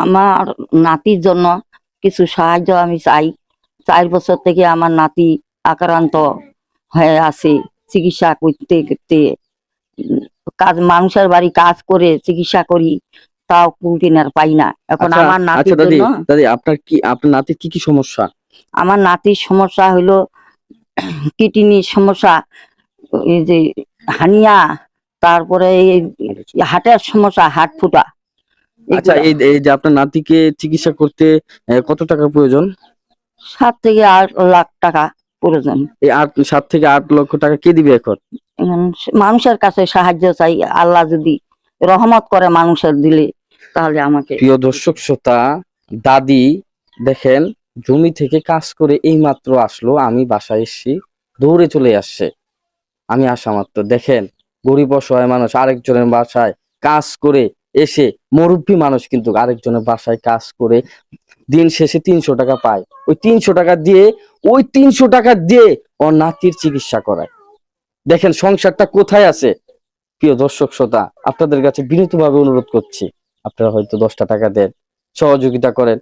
আমার নাতির জন্য কিছু সাহায্য আমি চাই। 4 বছর থেকে আমার নাতি আক্রান্ত হয়ে আছে। চিকিৎসা করতে করতে মানুষের বাড়ি কাজ করে চিকিৎসা করি, তাও কুলকিনার পাই না। এখন আচ্ছা আমার আচ্ছা নাতির দাদি, জন্য, দাদি আপনার নাতির কি কি সমস্যা? আমার নাতির সমস্যা হলো কিডনির সমস্যা, এই যে হানিয়া, তারপরে এই হার্টের সমস্যা, হার্ট ফুটা, আচ্ছা, এগুলা। এই এই যে আপনার নাতিকে চিকিৎসা করতে কত টাকার প্রয়োজন? 7 থেকে 8 লাখ টাকা প্রয়োজন। এই 7 থেকে 8 লক্ষ টাকা কে দিবে এখন? এখন মানুষের কাছে সাহায্য চাই, আল্লাহ যদি রহমত করে মানুষের দিলে, তাহলে আমাকে। প্রিয় দর্শক শ্রোতা, দাদি দেখেন জমি থেকে কাজ করে এই মাত্র আসলো, আমি বাসায় এসেছি, দৌড়ে চলে আসছে। আমি আসা মাত্র দেখেন গরিব অসহায় মানুষ আরেকজনের বাসায় কাজ করে এসে, মুরব্বী মানুষ কিন্তু আরেকজনের বাসায় কাজ করে দিন শেষে 300 টাকা পায়। ওই 300 টাকা দিয়ে ওর নাতির চিকিৎসা করায়। দেখেন সংসারটা কোথায় আছে। প্রিয় দর্শক শ্রোতা, আপনাদের কাছে বিনীতভাবে অনুরোধ করছি, আপনারা হয়তো 10টা টাকা দেন, সহযোগিতা করেন।